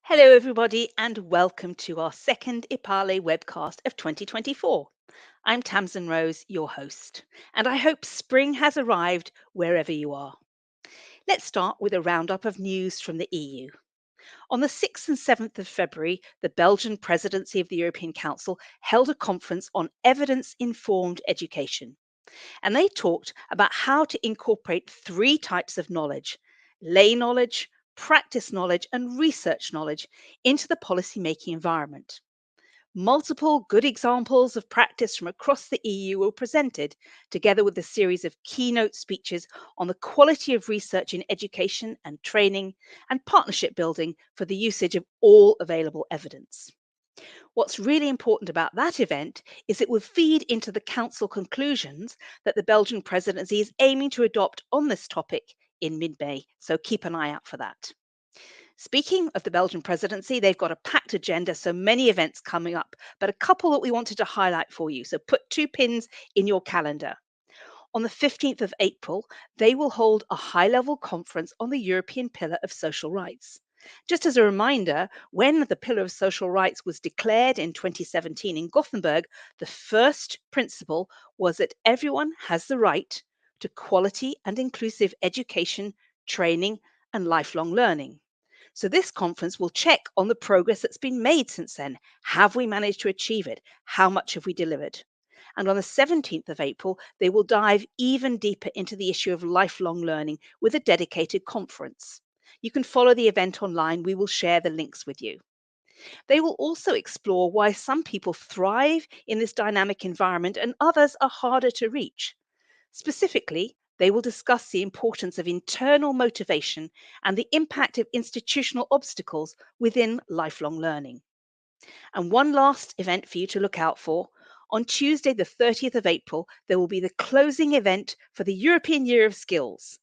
Hello, everybody, and welcome to our second EPALE webcast of 2024. I'm Tamsin Rose, your host, and I hope spring has arrived wherever you are. Let's start with a roundup of news from the EU. On the 6th and 7th of February, the Belgian presidency of the European Council held a conference on evidence informed education. And they talked about how to incorporate three types of knowledge: lay knowledge, practice knowledge, and research knowledge into the policymaking environment. Multiple good examples of practice from across the EU were presented, together with a series of keynote speeches on the quality of research in education and training and partnership building for the usage of all available evidence. What's really important about that event is it will feed into the Council conclusions that the Belgian presidency is aiming to adopt on this topic in mid May, so keep an eye out for that. Speaking of the Belgian presidency, they've got a packed agenda, so many events coming up, but a couple that we wanted to highlight for you. So put two pins in your calendar. On the 15th of April, they will hold a high level conference on the European Pillar of Social Rights. Just as a reminder, when the Pillar of Social Rights was declared in 2017 in Gothenburg, the first principle was that everyone has the right to quality and inclusive education, training, and lifelong learning. So, this conference will check on the progress that's been made since then. Have we managed to achieve it? How much have we delivered? And on the 17th of April, they will dive even deeper into the issue of lifelong learning with a dedicated conference. You can follow the event online. We will share the links with you. They will also explore why some people thrive in this dynamic environment and others are harder to reach. Specifically, they will discuss the importance of internal motivation and the impact of institutional obstacles within lifelong learning. And one last event for you to look out for. On Tuesday, the 30th of April, there will be the closing event for the European Year of Skills.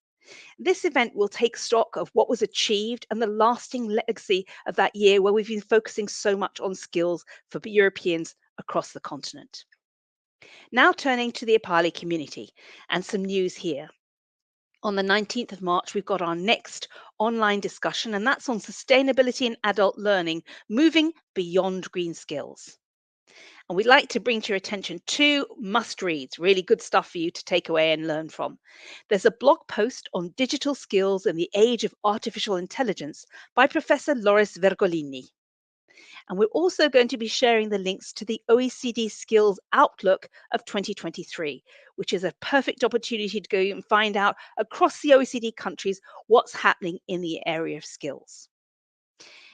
This event will take stock of what was achieved and the lasting legacy of that year where we've been focusing so much on skills for Europeans across the continent. Now turning to the EPALE community and some news here. On the 19th of March, we've got our next online discussion, and that's on sustainability in adult learning, moving beyond green skills. And we'd like to bring to your attention two must reads, really good stuff for you to take away and learn from. There's a blog post on digital skills in the age of artificial intelligence by Professor Loris Vergolini. And we're also going to be sharing the links to the OECD Skills Outlook of 2023, which is a perfect opportunity to go and find out across the OECD countries what's happening in the area of skills.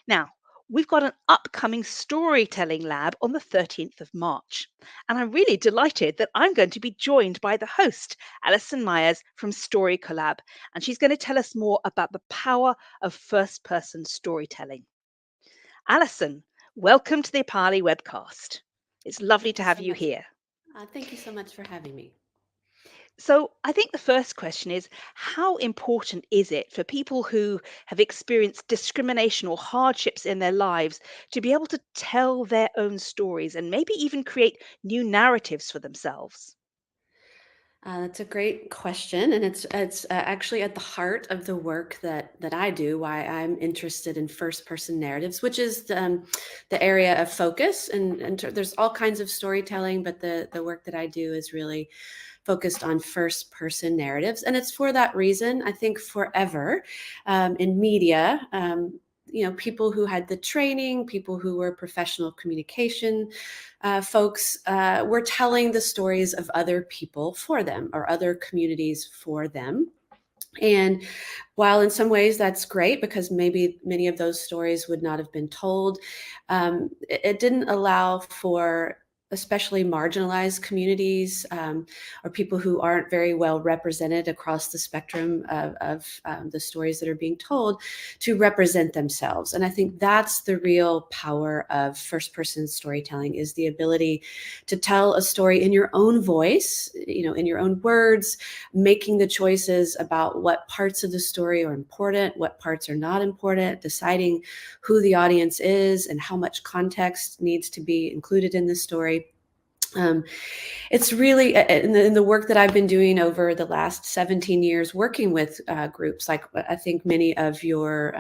Now, we've got an upcoming storytelling lab on the 13th of March. And I'm really delighted that I'm going to be joined by the host, Alison Myers from Story Collab. And she's going to tell us more about the power of first person storytelling. Alison, welcome to the EPALE webcast. It's lovely to have you here. Thank you so much for having me. So, I think the first question is, how important is it for people who have experienced discrimination or hardships in their lives to be able to tell their own stories and maybe even create new narratives for themselves? That's a great question, and it's actually at the heart of the work that I do. Why I'm interested in first person narratives, which is the area of focus, and there's all kinds of storytelling, but the work that I do is really focused on first person narratives, and it's for that reason. I think forever in media. People who had the training, people who were professional communication folks, were telling the stories of other people for them or other communities for them. And while in some ways that's great because maybe many of those stories would not have been told, it didn't allow for especially marginalized communities or people who aren't very well represented across the spectrum of the stories that are being told to represent themselves. And I think that's the real power of first person storytelling, is the ability to tell a story in your own voice, in your own words, making the choices about what parts of the story are important, what parts are not important, deciding who the audience is and how much context needs to be included in the story. It's really in the work that I've been doing over the last 17 years, working with groups like I think many of your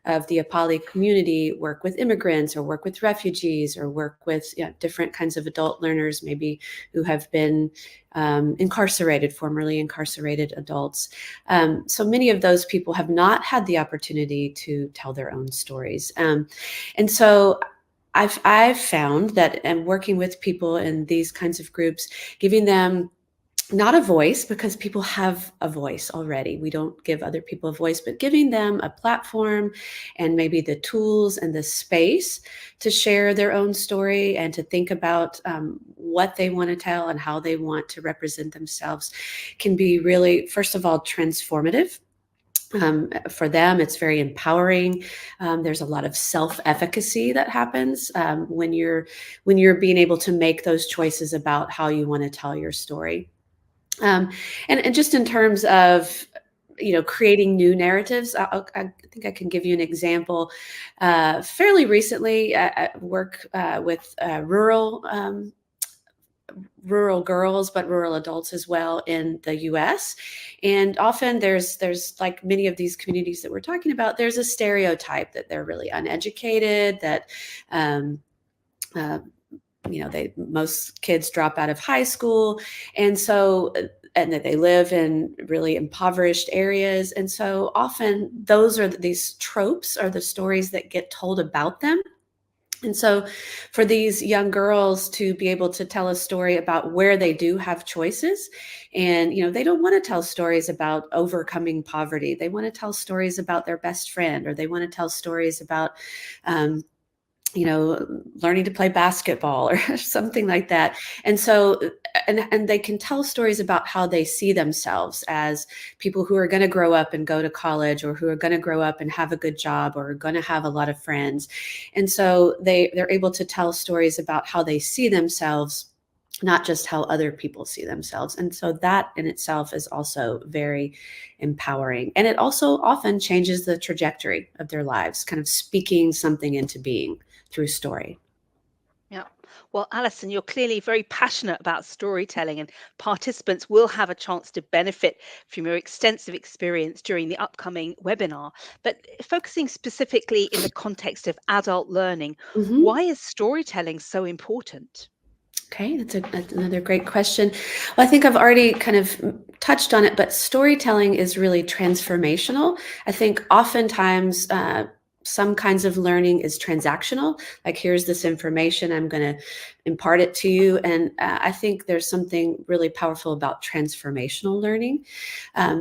of the EPALE community work with immigrants or work with refugees or work with different kinds of adult learners, maybe who have been incarcerated, formerly incarcerated adults. So many of those people have not had the opportunity to tell their own stories. And so I've found that, and working with people in these kinds of groups, giving them not a voice, because people have a voice already. We don't give other people a voice, but giving them a platform and maybe the tools and the space to share their own story and to think about what they want to tell and how they want to represent themselves can be really, first of all, transformative. For them, it's very empowering. There's a lot of self-efficacy that happens when you're being able to make those choices about how you want to tell your story. And just in terms of creating new narratives, I think I can give you an example. Fairly recently, I work with rural girls, but rural adults as well in the U.S. And often there's like many of these communities that we're talking about, there's a stereotype that they're really uneducated, that most kids drop out of high school, and that they live in really impoverished areas. And so often these tropes are the stories that get told about them. And so for these young girls to be able to tell a story about where they do have choices, and they don't want to tell stories about overcoming poverty. They want to tell stories about their best friend, or they want to tell stories about learning to play basketball or something like that. And so, and they can tell stories about how they see themselves as people who are going to grow up and go to college, or who are going to grow up and have a good job, or are going to have a lot of friends. And so they're able to tell stories about how they see themselves, not just how other people see themselves. And so that in itself is also very empowering. And it also often changes the trajectory of their lives, kind of speaking something into being through story. Yeah. Well, Alison, you're clearly very passionate about storytelling, and participants will have a chance to benefit from your extensive experience during the upcoming webinar. But focusing specifically in the context of adult learning, Mm-hmm. why is storytelling so important? Okay, that's another great question. Well, I think I've already kind of touched on it, but storytelling is really transformational. I think oftentimes some kinds of learning is transactional. Like, here's this information, I'm going to impart it to you. And I think there's something really powerful about transformational learning.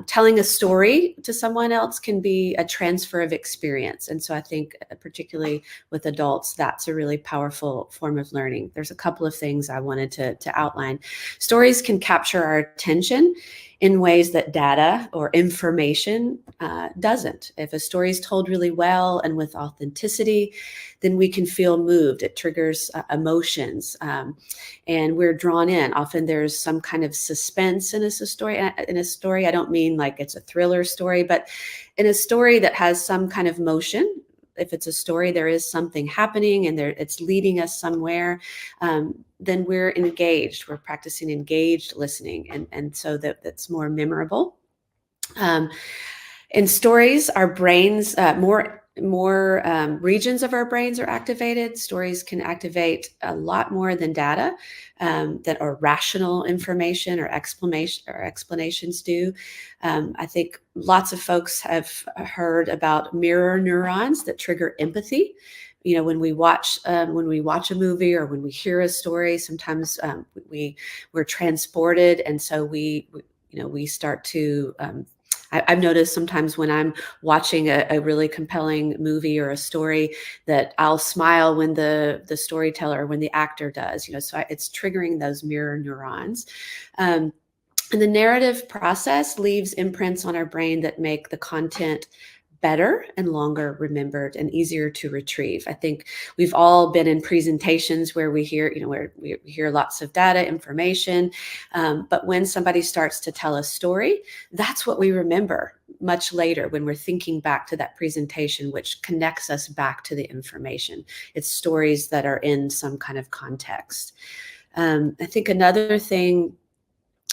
Telling a story to someone else can be a transfer of experience. And so I think particularly with adults, that's a really powerful form of learning. There's a couple of things I wanted to outline. Stories can capture our attention in ways that data or information doesn't. If a story is told really well and with authenticity, then we can feel moved. It triggers emotions, and we're drawn in. Often there's some kind of suspense in a story. In a story, I don't mean like it's a thriller story, but in a story that has some kind of motion. If it's a story, there is something happening, and it's leading us somewhere, then we're engaged. We're practicing engaged listening, and so that's more memorable. In stories, our brains, more regions of our brains are activated. Stories can activate a lot more than data, that are rational information or explanations do. I think lots of folks have heard about mirror neurons that trigger empathy. When we watch a movie, or when we hear a story, sometimes we're transported, and so we start to. I've noticed sometimes when I'm watching a really compelling movie or a story, that I'll smile when the storyteller, when the actor does. So it's triggering those mirror neurons. And the narrative process leaves imprints on our brain that make the content better and longer remembered and easier to retrieve. I think we've all been in presentations where we hear lots of data information, but when somebody starts to tell a story, that's what we remember much later when we're thinking back to that presentation, which connects us back to the information. It's stories that are in some kind of context. I think another thing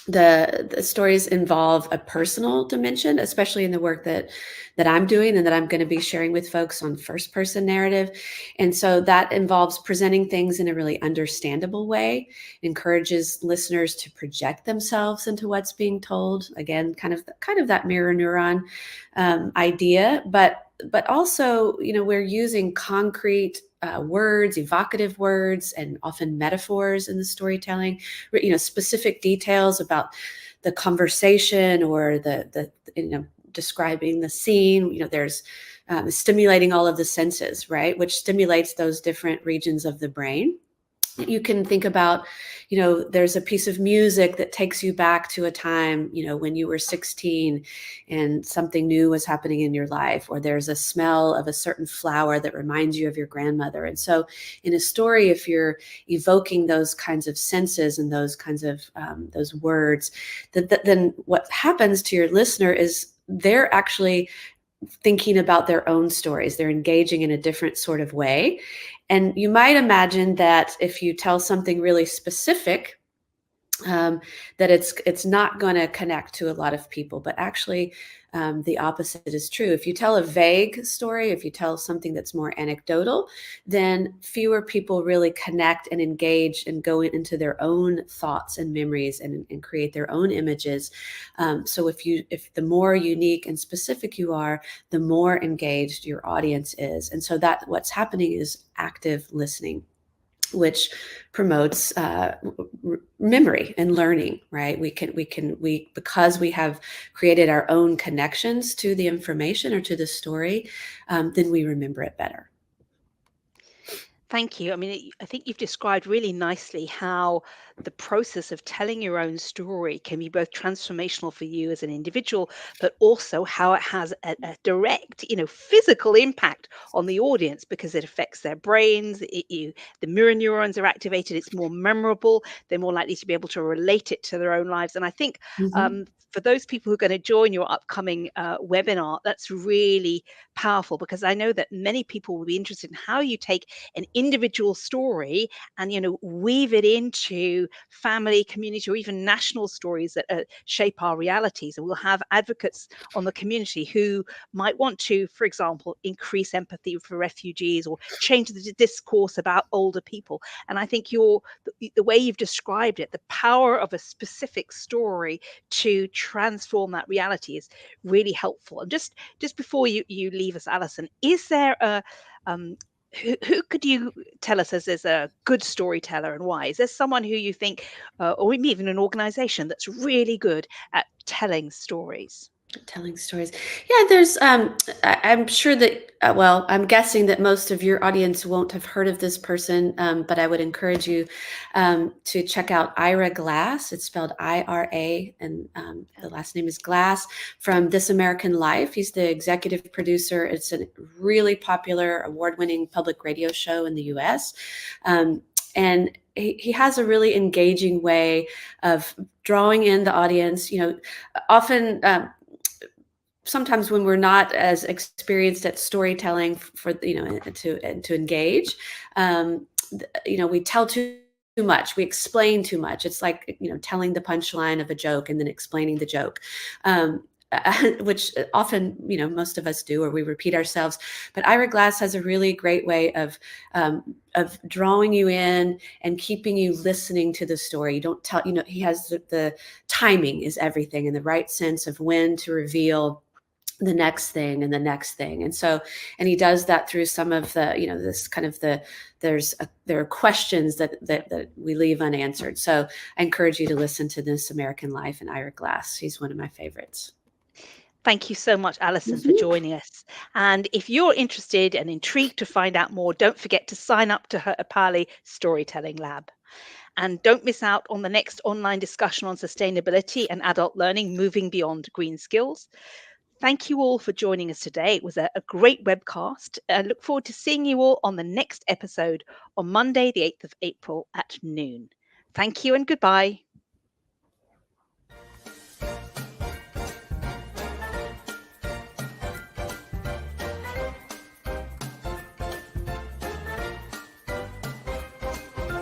the stories involve a personal dimension, especially in the work that I'm doing and that I'm going to be sharing with folks on first person narrative. And so that involves presenting things in a really understandable way, encourages listeners to project themselves into what's being told. Again, kind of that mirror neuron idea, but also, we're using concrete words, evocative words, and often metaphors in the storytelling, specific details about the conversation or the describing the scene. There's stimulating all of the senses, right, which stimulates those different regions of the brain. You can think about, there's a piece of music that takes you back to a time, when you were 16 and something new was happening in your life, or there's a smell of a certain flower that reminds you of your grandmother. And so in a story, if you're evoking those kinds of senses and those kinds of those words, then what happens to your listener is they're actually thinking about their own stories. They're engaging in a different sort of way. And you might imagine that if you tell something really specific, that it's not going to connect to a lot of people. But actually, the opposite is true. If you tell a vague story, if you tell something that's more anecdotal, then fewer people really connect and engage and go into their own thoughts and memories and create their own images. So if the more unique and specific you are, the more engaged your audience is. And so that what's happening is active listening, which promotes memory and learning, right? We because we have created our own connections to the information or to the story, then we remember it better. Thank you. I mean, I think you've described really nicely how the process of telling your own story can be both transformational for you as an individual, but also how it has a direct, physical impact on the audience because it affects their brains. The mirror neurons are activated. It's more memorable. They're more likely to be able to relate it to their own lives. And I think Mm-hmm. for those people who are going to join your upcoming webinar, that's really powerful because I know that many people will be interested in how you take an individual story and weave it into family, community, or even national stories that shape our realities. And we'll have advocates on the community who might want to, for example, increase empathy for refugees or change the discourse about older people. And I think the way you've described it, the power of a specific story to transform that reality is really helpful. And just before you leave us, Alison, is there a who could you tell us as a good storyteller and why? Is there someone who you think, or even an organization that's really good at telling stories? Telling stories. Yeah, there's I'm sure that well, I'm guessing that most of your audience won't have heard of this person, but I would encourage you to check out Ira Glass. It's spelled IRA, and the last name is Glass, from This American Life. He's the executive producer. It's a really popular, award-winning public radio show in the US. And he has a really engaging way of drawing in the audience. Often sometimes when we're not as experienced at storytelling for to engage, we tell too much, we explain too much. It's like telling the punchline of a joke and then explaining the joke, which often most of us do, or we repeat ourselves. But Ira Glass has a really great way of drawing you in and keeping you listening to the story. You don't tell, he has the timing is everything, and the right sense of when to reveal the next thing and the next thing. And he does that through some of the this kind of there are questions that we leave unanswered. So I encourage you to listen to This American Life and Ira Glass. He's one of my favorites. Thank you so much, Alison, for Mhm. joining us. And if you're interested and intrigued to find out more, don't forget to sign up to her EPALE Storytelling Lab. And don't miss out on the next online discussion on sustainability and adult learning, moving beyond green skills. Thank you all for joining us today. It was a great webcast. I look forward to seeing you all on the next episode on Monday, the 8th of April at noon. Thank you and goodbye.